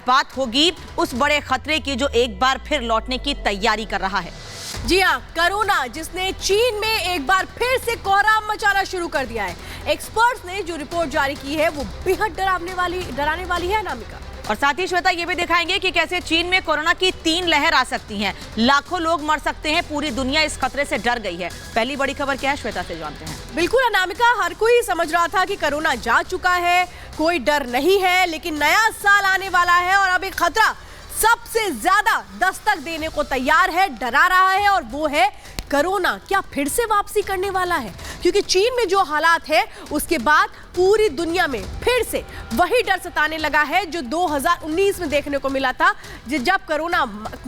बात होगी उस बड़े खतरे की जो एक बार फिर लौटने की तैयारी कर रहा है। जी हाँ, कोरोना जिसने चीन में एक बार फिर से कोहराम मचाना शुरू कर दिया है। एक्सपर्ट्स ने जो रिपोर्ट जारी की है वो बेहद डराने वाली है अनामिका। और साथ ही श्वेता ये भी दिखाएंगे कि कैसे चीन में कोरोना की 3 लहर आ सकती हैं, लाखों लोग मर सकते हैं, पूरी दुनिया इस खतरे से डर गई है। पहली बड़ी खबर क्या है, श्वेता से जानते हैं। बिल्कुल अनामिका, हर कोई समझ रहा था कि कोरोना जा चुका है, कोई डर नहीं है, लेकिन नया साल आने वाला है और अब एक खतरा सबसे ज्यादा दस्तक देने को तैयार है, डरा रहा है, और वो है कोरोना क्या फिर से वापसी करने वाला है। क्योंकि चीन में जो हालात है उसके बाद पूरी दुनिया में फिर से वही डर सताने लगा है जो 2019 में देखने को मिला था, जब कोरोना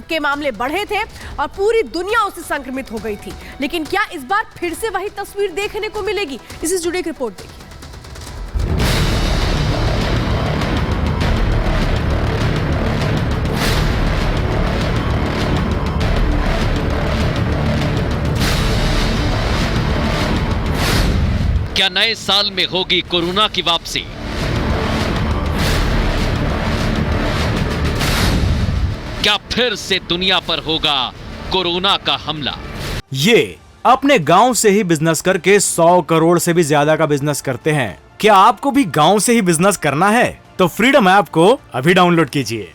के मामले बढ़े थे और पूरी दुनिया उससे संक्रमित हो गई थी। लेकिन क्या इस बार फिर से वही तस्वीर देखने को मिलेगी? इससे जुड़ी एक रिपोर्ट देखिए। क्या नए साल में होगी कोरोना की वापसी? क्या फिर से दुनिया पर होगा कोरोना का हमला? ये अपने गांव से ही बिजनेस करके 100 करोड़ से भी ज्यादा का बिजनेस करते हैं। क्या आपको भी गांव से ही बिजनेस करना है? तो फ्रीडम ऐप को अभी डाउनलोड कीजिए।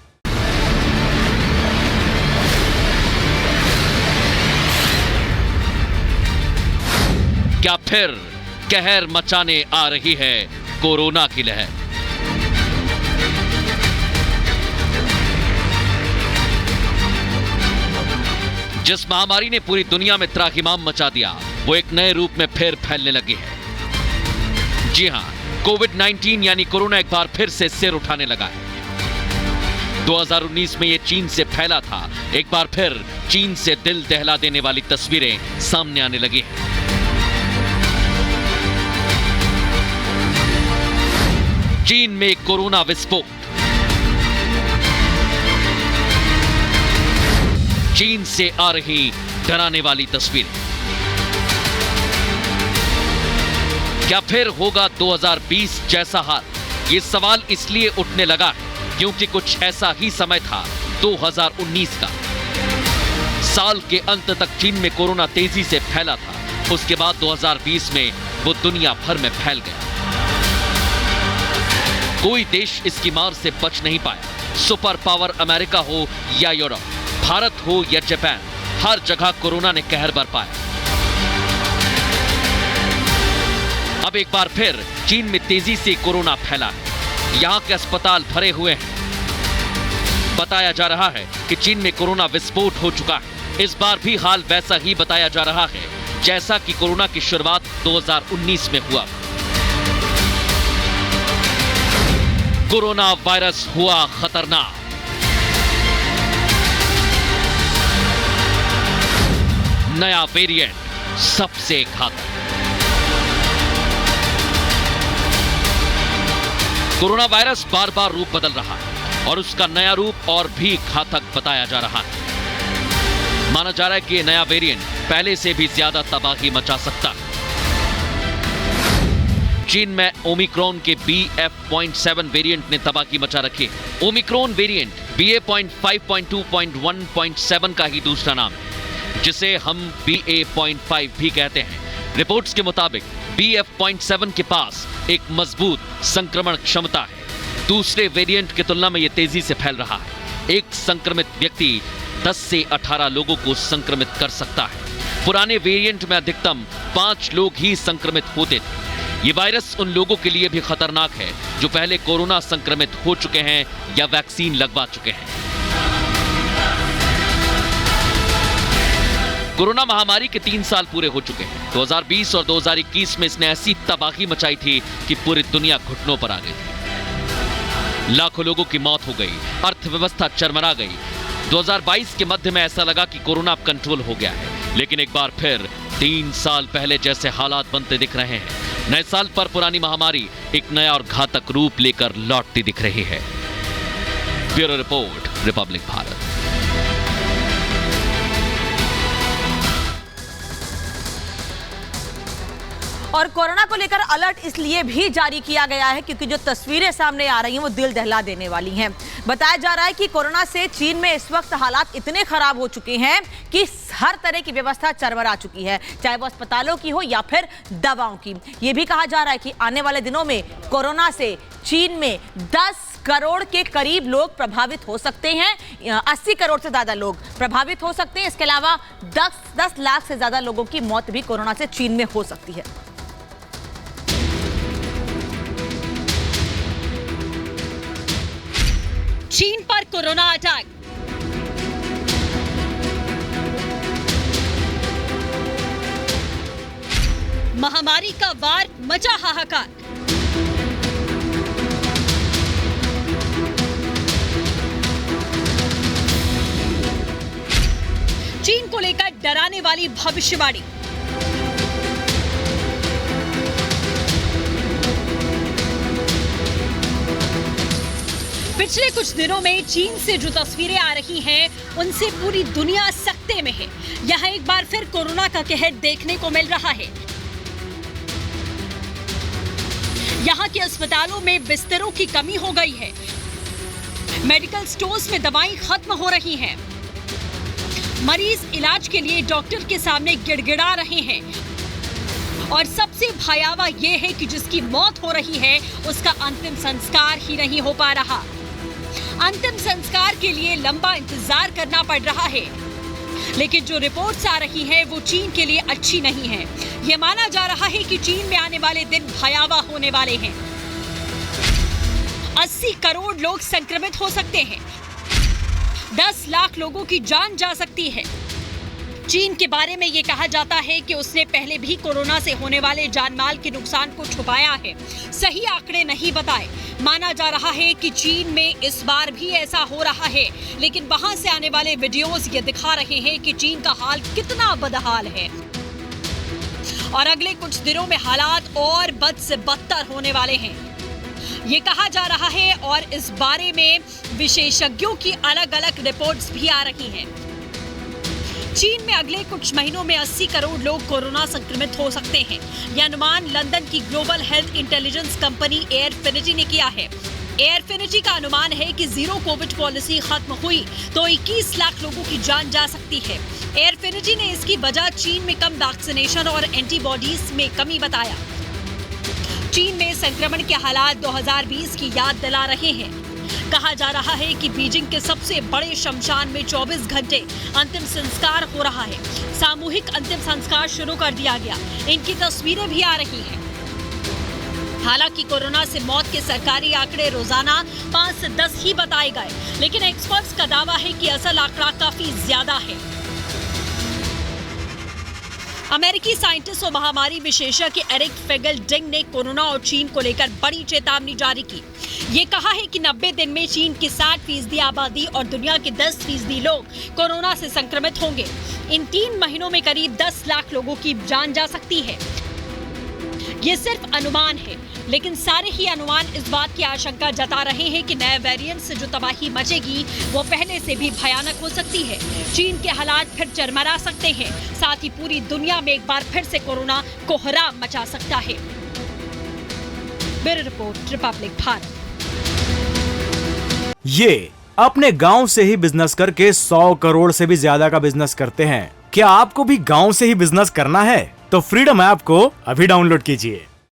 क्या फिर कहर मचाने आ रही है कोरोना की लहर? जिस महामारी ने पूरी दुनिया में त्राहिमाम मचा दिया वो एक नए रूप में फिर फैलने लगी है। जी हां, कोविड-19 यानी कोरोना एक बार फिर से सिर उठाने लगा है। 2019 में यह चीन से फैला था, एक बार फिर चीन से दिल दहला देने वाली तस्वीरें सामने आने लगी हैं। चीन में कोरोना विस्फोट। चीन से आ रही डराने वाली तस्वीर। क्या फिर होगा 2020 जैसा हाल? ये सवाल इसलिए उठने लगा है क्योंकि कुछ ऐसा ही समय था 2019 का। साल के अंत तक चीन में कोरोना तेजी से फैला था, उसके बाद 2020 में वो दुनिया भर में फैल गया। कोई देश इसकी मार से बच नहीं पाया। सुपर पावर अमेरिका हो या यूरोप, भारत हो या जापान, हर जगह कोरोना ने कहर बरपाया। अब एक बार फिर चीन में तेजी से कोरोना फैला है। यहां के अस्पताल भरे हुए हैं। बताया जा रहा है कि चीन में कोरोना विस्फोट हो चुका है। इस बार भी हाल वैसा ही बताया जा रहा है जैसा कि कोरोना की शुरुआत 2019 में हुआ। कोरोना वायरस हुआ खतरनाक। नया वेरिएंट सबसे घातक। कोरोना वायरस बार बार रूप बदल रहा है और उसका नया रूप और भी घातक बताया जा रहा है। माना जा रहा है कि यह नया वेरिएंट पहले से भी ज्यादा तबाही मचा सकता है। चीन में ओमिक्रॉन के BF.7 वेरिएंट ने तबाही मचा रखी है। ओमिक्रॉन वेरिएंट BA.5.2.1.7 का ही दूसरा नाम है, जिसे हम BA.5 भी कहते हैं। रिपोर्ट्स के मुताबिक BF.7 के पास एक मजबूत संक्रमण क्षमता है। दूसरे वेरिएंट की तुलना में यह तेजी से फैल रहा है। एक संक्रमित व्यक्ति 10 से 18 लोगों को संक्रमित कर सकता है। पुराने वेरिएंट में अधिकतम 5 लोग ही संक्रमित होते थे। ये वायरस उन लोगों के लिए भी खतरनाक है जो पहले कोरोना संक्रमित हो चुके हैं या वैक्सीन लगवा चुके हैं। कोरोना महामारी के 3 साल पूरे हो चुके हैं। 2020 और 2021 में इसने ऐसी तबाही मचाई थी कि पूरी दुनिया घुटनों पर आ गई थी। लाखों लोगों की मौत हो गई, अर्थव्यवस्था चरमरा गई। 2022 के मध्य में ऐसा लगा कि कोरोना अब कंट्रोल हो गया है, लेकिन एक बार फिर 3 साल पहले जैसे हालात बनते दिख रहे हैं। नए साल पर पुरानी महामारी एक नया और घातक रूप लेकर लौटती दिख रही है। Bureau report, Republic Bharat. और कोरोना को लेकर अलर्ट इसलिए भी जारी किया गया है क्योंकि जो तस्वीरें सामने आ रही हैं वो दिल दहला देने वाली हैं। बताया जा रहा है कि कोरोना से चीन में इस वक्त हालात इतने खराब हो चुके हैं कि हर तरह की व्यवस्था चरमरा चुकी है, चाहे वो अस्पतालों की हो या फिर दवाओं की। ये भी कहा जा रहा है कि आने वाले दिनों में कोरोना से चीन में 10 करोड़ के करीब लोग प्रभावित हो सकते हैं, 80 करोड़ से ज्यादा लोग प्रभावित हो सकते हैं। इसके अलावा 10 लाख से ज्यादा लोगों की मौत भी कोरोना से चीन में हो सकती है। चीन पर कोरोना अटैक, महामारी का वार, मचा हाहाकार। चीन को लेकर डराने वाली भविष्यवाणी। पिछले कुछ दिनों में चीन से जो तस्वीरें आ रही हैं, उनसे पूरी दुनिया सकते में है। यहाँ एक बार फिर कोरोना का कहर देखने को मिल रहा है। यहाँ के अस्पतालों में बिस्तरों की कमी हो गई है, मेडिकल स्टोर्स में दवाएं खत्म हो रही हैं, मरीज इलाज के लिए डॉक्टर के सामने गिड़गिड़ा रहे हैं और सबसे भयावह ये है कि जिसकी मौत हो रही है उसका अंतिम संस्कार ही नहीं हो पा रहा। अंतिम संस्कार के लिए लंबा इंतजार करना पड़ रहा है। लेकिन जो रिपोर्ट्स आ रही हैं वो चीन के लिए अच्छी नहीं है। ये माना जा रहा है कि चीन में आने वाले दिन भयावह होने वाले हैं। 80 करोड़ लोग संक्रमित हो सकते हैं, 10 लाख लोगों की जान जा सकती है। चीन के बारे में ये कहा जाता है कि उसने पहले भी कोरोना से होने वाले जानमाल के नुकसान को छुपाया है, सही आंकड़े नहीं बताए। माना जा रहा है कि चीन में इस बार भी ऐसा हो रहा है, लेकिन वहां से आने वाले वीडियोस ये दिखा रहे हैं कि चीन का हाल कितना बदहाल है और अगले कुछ दिनों में हालात और बद से बदतर होने वाले हैं, ये कहा जा रहा है। और इस बारे में विशेषज्ञों की अलग अलग रिपोर्ट्स भी आ रही हैं। चीन में अगले कुछ महीनों में 80 करोड़ लोग कोरोना संक्रमित हो सकते हैं। यह अनुमान लंदन की global health intelligence company Airfinity ने किया है। एयरफिनिटी का अनुमान है कि जीरो कोविड पॉलिसी खत्म हुई तो 21 लाख लोगों की जान जा सकती है। एयरफिनिटी ने इसकी वजह चीन में कम वैक्सीनेशन और एंटीबॉडीज में कमी बताया। चीन में संक्रमण के हालात 2020 की याद दिला रहे हैं। कहा जा रहा है कि बीजिंग के सबसे बड़े शमशान में 24 घंटे अंतिम संस्कार हो रहा है। सामूहिक अंतिम संस्कार शुरू कर दिया गया। इनकी तस्वीरें भी आ रही हैं। हालांकि कोरोना से मौत के सरकारी आंकड़े रोजाना 5 से 10 ही बताए गए, लेकिन एक्सपर्ट्स का दावा है कि असल आंकड़ा काफी ज्यादा है। अमेरिकी साइंटिस्ट और महामारी विशेषज्ञ एरिक फेगलडिंग ने कोरोना और चीन को लेकर बड़ी चेतावनी जारी की। ये कहा है कि 90 दिन में चीन की 60% आबादी और दुनिया के 10% लोग कोरोना से संक्रमित होंगे। इन 3 महीनों में करीब 10 लाख लोगों की जान जा सकती है। ये सिर्फ अनुमान है, लेकिन सारे ही अनुमान इस बात की आशंका जता रहे हैं कि नए वेरिएंट से जो तबाही मचेगी वो पहले से भी भयानक हो सकती है। चीन के हालात फिर चरमरा सकते हैं, साथ ही पूरी दुनिया में एक बार फिर से कोरोना कोहराम मचा सकता है। Bureau report, Republic Bharat. ये अपने गांव से ही बिजनेस करके 100 करोड़ से भी ज्यादा का बिजनेस करते हैं। क्या आपको भी गांव से ही बिजनेस करना है? तो फ्रीडम ऐप को अभी डाउनलोड कीजिए।